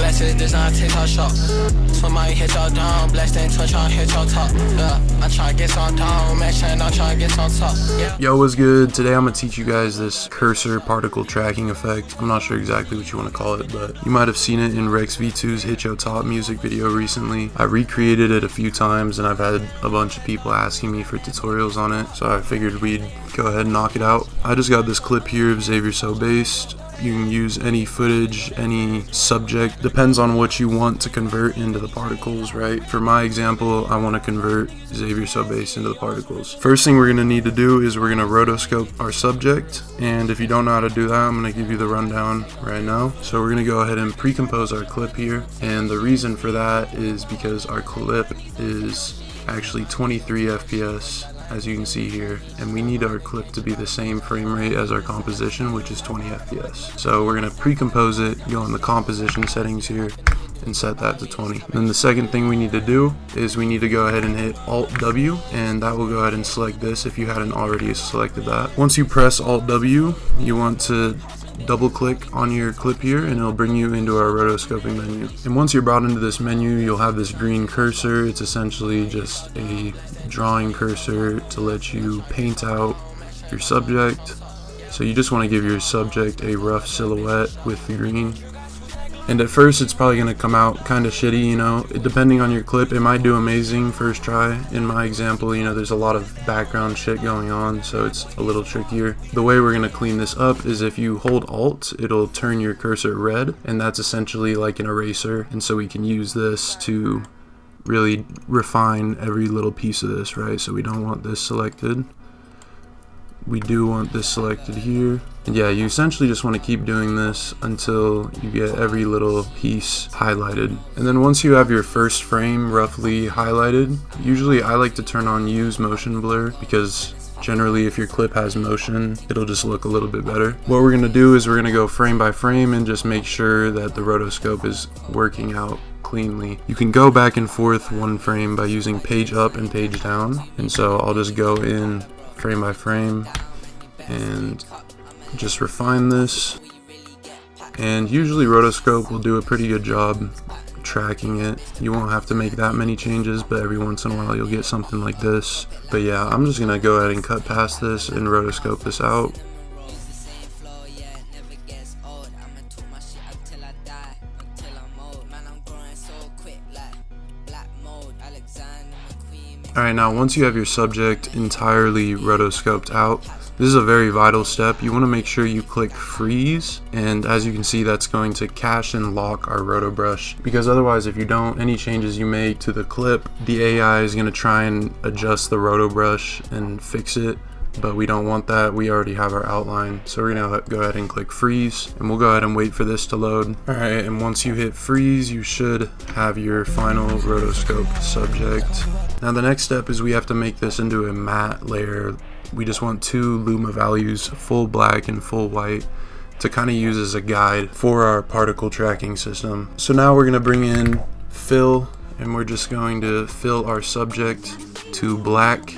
message, this not TikTok shop. Somebody hit your down, blessed and twitch on hit your top. Yeah, I try to get some down, make sure I'm trying to get some top. Yeah. Yo, what's good? Today I'm gonna teach you guys this cursor particle tracking effect. I'm not sure exactly what you want to call it, but you might have seen it in Rex V2's Hit Your Top music video recently. I recreated it a few times and I've had a bunch of people asking me for tutorials on it, so I figured we'd go ahead and knock it out. I just got this clip here of Xavier So based. You can use any footage, any subject, depends on what you want to convert into the particles, right? For my example, I want to convert Xavier So base into the particles. First thing we're going to need to do is we're going to rotoscope our subject, and if you don't know how to do that, I'm going to give you the rundown right now. So we're going to go ahead and pre-compose our clip here, and the reason for that is because our clip is actually 23 FPS, as you can see here, and we need our clip to be the same frame rate as our composition, which is 20 FPS. So we're going to pre-compose it, go in the composition settings here, and set that to 20. Then the second thing we need to do is we need to go ahead and hit Alt-W, and that will go ahead and select this if you hadn't already selected that. Once you press Alt-W, you want to double click on your clip here and it'll bring you into our rotoscoping menu. And once you're brought into this menu, you'll have this green cursor. It's essentially just a drawing cursor to let you paint out your subject. So you just want to give your subject a rough silhouette with the green. And at first it's probably going to come out kind of shitty, you know, depending on your clip. It might do amazing first try. In my example, you know, there's a lot of background shit going on, so it's a little trickier. The way we're going to clean this up is if you hold Alt, it'll turn your cursor red, and that's essentially like an eraser. And so we can use this to really refine every little piece of this, right? So we don't want this selected. We do want this selected here. And yeah, you essentially just want to keep doing this until you get every little piece highlighted. And then once you have your first frame roughly highlighted, usually I like to turn on use motion blur, because generally if your clip has motion, it'll just look a little bit better. What we're going to do is we're going to go frame by frame and just make sure that the rotoscope is working out cleanly. You can go back and forth one frame by using page up and page down. And so I'll just go in frame by frame and just refine this, and usually Rotoscope will do a pretty good job tracking it. You won't have to make that many changes, but every once in a while you'll get something like this. But yeah, I'm just gonna go ahead and cut past this and Rotoscope this out. Alright, now once you have your subject entirely rotoscoped out, this is a very vital step. You want to make sure you click freeze, and as you can see, that's going to cache and lock our roto brush, because otherwise if you don't, any changes you make to the clip, the AI is going to try and adjust the roto brush and fix it. But we don't want that. We already have our outline, so we're gonna go ahead and click freeze, and we'll go ahead and wait for this to load. Alright, and once you hit freeze, you should have your final rotoscope subject. Now the next step is we have to make this into a matte layer. We just want two luma values, full black and full white, to kind of use as a guide for our particle tracking system. So now we're gonna bring in fill, and we're just going to fill our subject to black.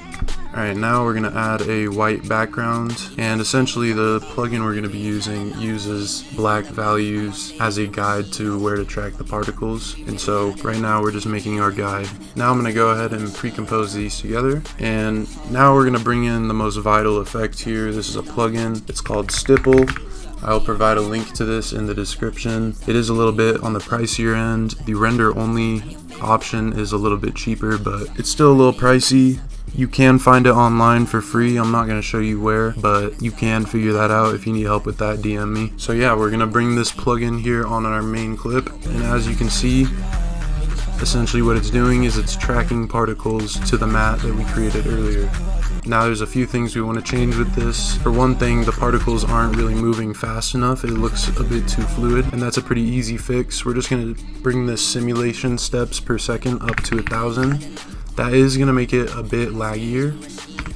Alright, now we're going to add a white background, and essentially the plugin we're going to be using uses black values as a guide to where to track the particles. And so right now we're just making our guide. Now I'm going to go ahead and pre-compose these together, and now we're going to bring in the most vital effect here. This is a plugin. It's called Stipple. I'll provide a link to this in the description. It is a little bit on the pricier end. The render only option is a little bit cheaper, but it's still a little pricey. You can find it online for free. I'm not going to show you where, but you can figure that out. If you need help with that, DM me. So yeah, we're going to bring this plugin here on our main clip, and as you can see, essentially what it's doing is it's tracking particles to the mat that we created earlier. Now there's a few things we want to change with this. For one thing, the particles aren't really moving fast enough. It looks a bit too fluid, and that's a pretty easy fix. We're just going to bring the simulation steps per second up to 1,000. That is going to make it a bit laggier,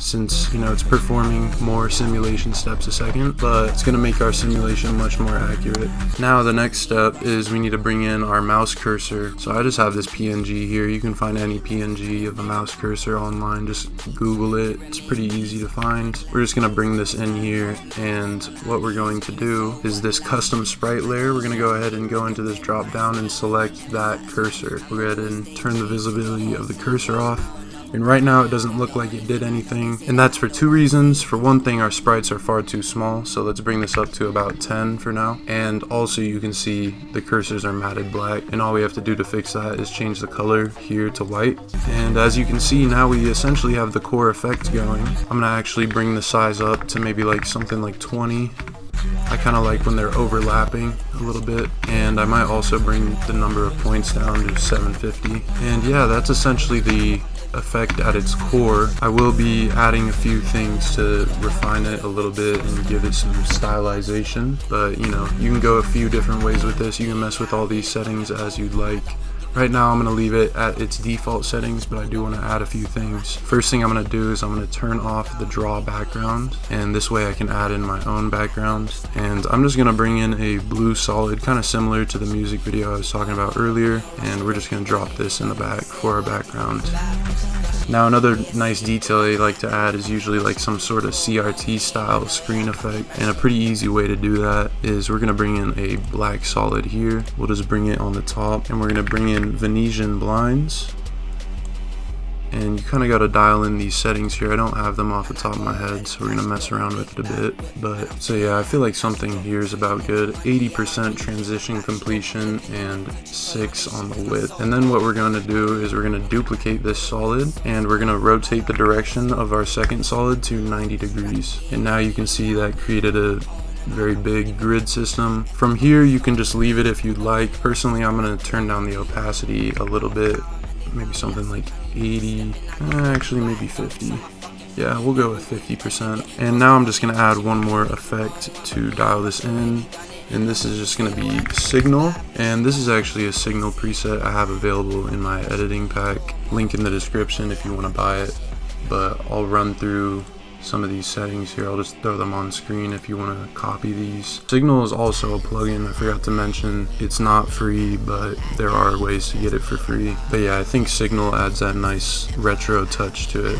since, you know, it's performing more simulation steps a second, but it's going to make our simulation much more accurate. Now the next step is we need to bring in our mouse cursor. So I just have this PNG here. You can find any PNG of a mouse cursor online, just Google it. It's pretty easy to find. We're just going to bring this in here, and what we're going to do is this custom sprite layer. We're going to go ahead and go into this drop down and select that cursor. We'll go ahead and turn the visibility of the cursor off. And right now it doesn't look like it did anything, and that's for two reasons. For one thing, our sprites are far too small, so let's bring this up to about 10 for now. And also you can see the cursors are matted black, and all we have to do to fix that is change the color here to white. And as you can see, now we essentially have the core effect going. I'm gonna actually bring the size up to maybe like something like 20. I kind of like when they're overlapping a little bit, and I might also bring the number of points down to 750. And yeah, that's essentially the effect at its core. I will be adding a few things to refine it a little bit and give it some stylization, but you know, you can go a few different ways with this. You can mess with all these settings as you'd like. Right now I'm going to leave it at its default settings, but I do want to add a few things. First thing I'm going to do is I'm going to turn off the draw background, and this way I can add in my own background. And I'm just going to bring in a blue solid, kind of similar to the music video I was talking about earlier, and we're just going to drop this in the back for our background. Now another nice detail I like to add is usually like some sort of CRT style screen effect, and a pretty easy way to do that is we're going to bring in a black solid here. We'll just bring it on the top, and we're going to bring in Venetian blinds, and you kind of got to dial in these settings here. I don't have them off the top of my head, so we're gonna mess around with it a bit. But so yeah, I feel like something here is about good. 80% transition completion and 6 on the width. And then what we're going to do is we're going to duplicate this solid, and we're going to rotate the direction of our second solid to 90 degrees. And now you can see that created a very big grid system. From here you can just leave it if you'd like. Personally, I'm going to turn down the opacity a little bit, maybe something like 80, actually maybe 50. Yeah, we'll go with 50%. And now I'm just going to add one more effect to dial this in, and this is just going to be signal. And this is actually a signal preset I have available in my editing pack, link in the description if you want to buy it. But I'll run through some of these settings here. I'll just throw them on screen if you want to copy these. Signal is also a plugin I forgot to mention. It's not free, but there are ways to get it for free. But yeah, I think Signal adds that nice retro touch to it.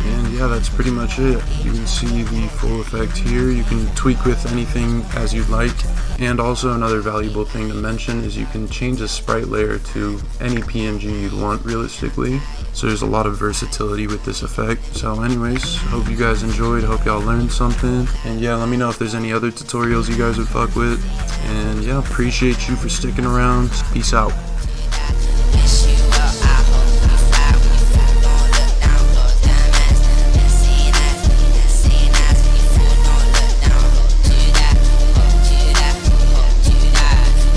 And yeah, that's pretty much it. You can see the full effect here. You can tweak with anything as you'd like. And also another valuable thing to mention is you can change the sprite layer to any PNG you'd want realistically. So there's a lot of versatility with this effect. So anyways, hope you guys enjoyed. Hope y'all learned something. And yeah, let me know if there's any other tutorials you guys would fuck with. And yeah, appreciate you for sticking around. Peace out.